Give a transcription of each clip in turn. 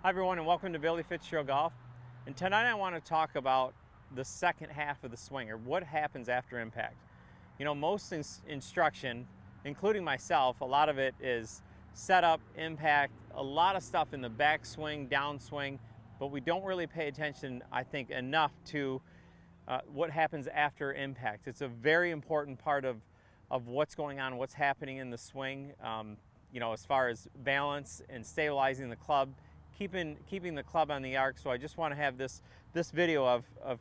Hi everyone, and welcome to Billy Fitzgerald Golf. And tonight I want to talk about the second half of the swing, or what happens after impact. You know, most instruction, including myself, a lot of it is setup, impact, a lot of stuff in the backswing, downswing, but we don't really pay attention, I think, enough to what happens after impact. It's a very important part of what's going on, what's happening in the swing, you know, as far as balance and stabilizing the club, keeping the club on the arc. So I just want to have this video of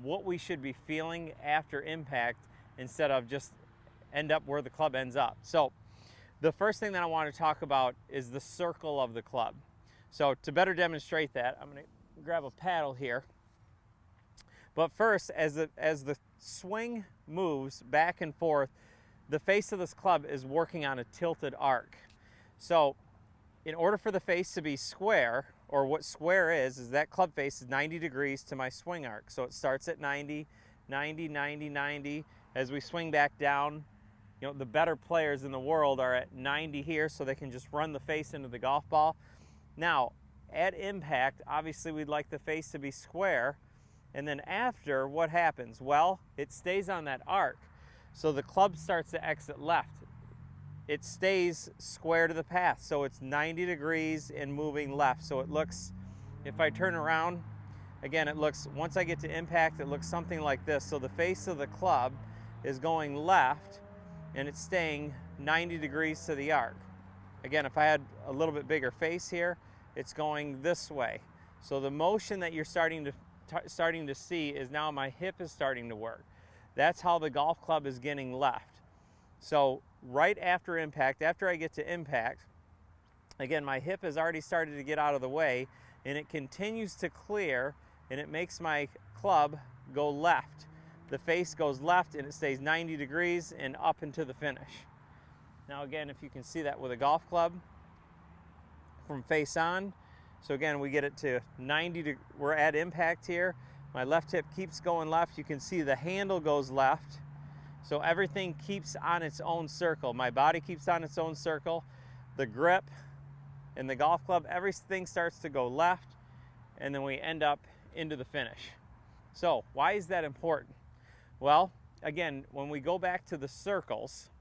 what we should be feeling after impact instead of just end up where the club ends up. So the first thing that I want to talk about is the circle of the club. So to better demonstrate that, I'm going to grab a paddle here. But first, as the swing moves back and forth, the face of this club is working on a tilted arc. So in order for the face to be square, or what square is that club face is 90 degrees to my swing arc. So it starts at 90, 90, 90, 90. As we swing back down, you know, the better players in the world are at 90 here, so they can just run the face into the golf ball. Now, at impact, obviously we'd like the face to be square. And then after, what happens? Well, it stays on that arc. So the club starts to exit left. It stays square to the path, so it's 90 degrees and moving left. So it looks, if I turn around, again, it looks, once I get to impact, it looks something like this. So the face of the club is going left, and it's staying 90 degrees to the arc. Again, if I had a little bit bigger face here, it's going this way. So the motion that you're starting to see is now my hip is starting to work. That's how the golf club is getting left. So right after impact, after I get to impact, again, my hip has already started to get out of the way, and it continues to clear, and it makes my club go left. The face goes left, and it stays 90 degrees and up into the finish. Now again, if you can see that with a golf club from face on, so again, we get it to 90, we're at impact here. My left hip keeps going left. You can see the handle goes left. So everything keeps on its own circle. My body keeps on its own circle. The grip and the golf club, everything starts to go left, and then we end up into the finish. So why is that important? Well, again, when we go back to the circles,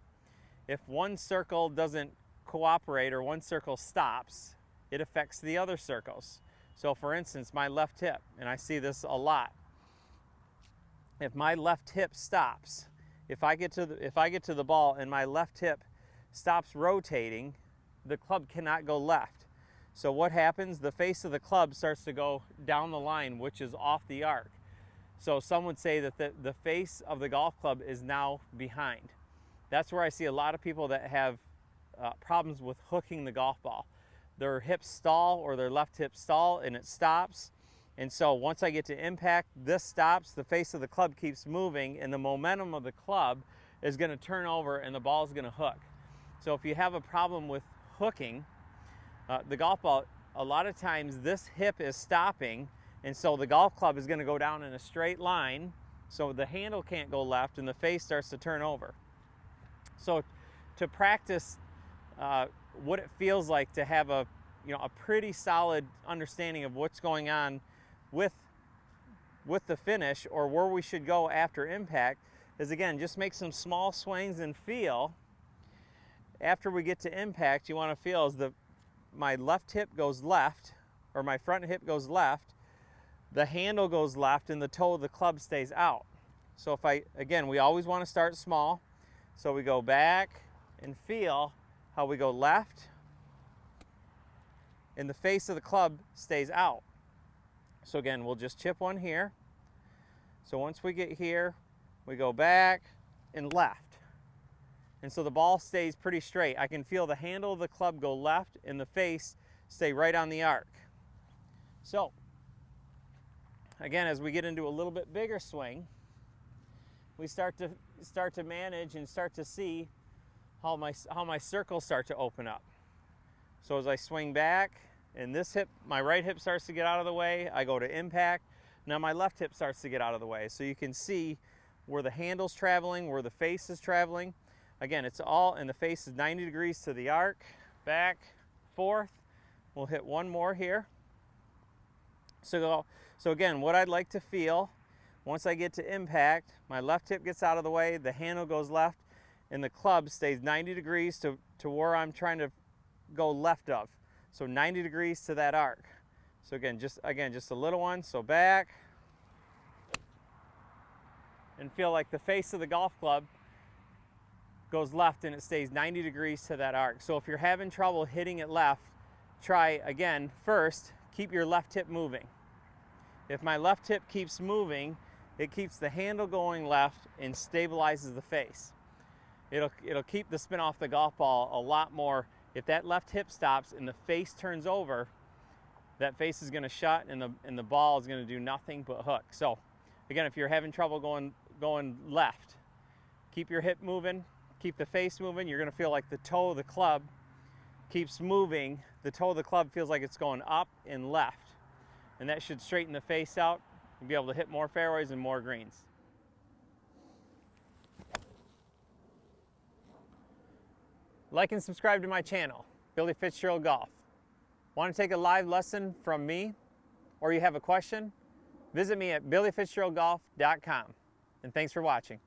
if one circle doesn't cooperate or one circle stops, it affects the other circles. So for instance, my left hip, and I see this a lot. If my left hip stops, if I get to the ball and my left hip stops rotating, the club cannot go left. So what happens? The face of the club starts to go down the line, which is off the arc. So some would say that the face of the golf club is now behind. That's where I see a lot of people that have problems with hooking the golf ball. Their hips stall, or their left hip stall, and it stops. And so once I get to impact, this stops, the face of the club keeps moving, and the momentum of the club is going to turn over and the ball is going to hook. So if you have a problem with hooking the golf ball, a lot of times this hip is stopping, and so the golf club is going to go down in a straight line, so the handle can't go left and the face starts to turn over. So to practice what it feels like to have a pretty solid understanding of what's going on with the finish, or where we should go after impact, is again, just make some small swings and feel. After we get to impact, you want to feel as my left hip goes left, or my front hip goes left, the handle goes left, and the toe of the club stays out. So again, we always want to start small. So we go back and feel how we go left, and the face of the club stays out. So again, we'll just chip one here. So once we get here, we go back and left. And so the ball stays pretty straight. I can feel the handle of the club go left and the face stay right on the arc. So again, as we get into a little bit bigger swing, we start to manage and start to see how my circles start to open up. So as I swing back, and this hip, my right hip starts to get out of the way, I go to impact. Now my left hip starts to get out of the way. So you can see where the handle's traveling, where the face is traveling. Again, it's all, and the face is 90 degrees to the arc, back, forth. We'll hit one more here. So again, what I'd like to feel, once I get to impact, my left hip gets out of the way, the handle goes left, and the club stays 90 degrees to where I'm trying to go left of. So 90 degrees to that arc. So again, just a little one, so back. And feel like the face of the golf club goes left and it stays 90 degrees to that arc. So if you're having trouble hitting it left, try again, first, keep your left hip moving. If my left hip keeps moving, it keeps the handle going left and stabilizes the face. It'll keep the spin off the golf ball a lot more. If that left hip stops and the face turns over, that face is going to shut and the ball is going to do nothing but hook. So again, if you're having trouble going left, keep your hip moving, keep the face moving. You're going to feel like the toe of the club keeps moving. The toe of the club feels like it's going up and left. And that should straighten the face out and be able to hit more fairways and more greens. Like and subscribe to my channel, Billy Fitzgerald Golf. Want to take a live lesson from me, or you have a question? Visit me at billyfitzgeraldgolf.com. And thanks for watching.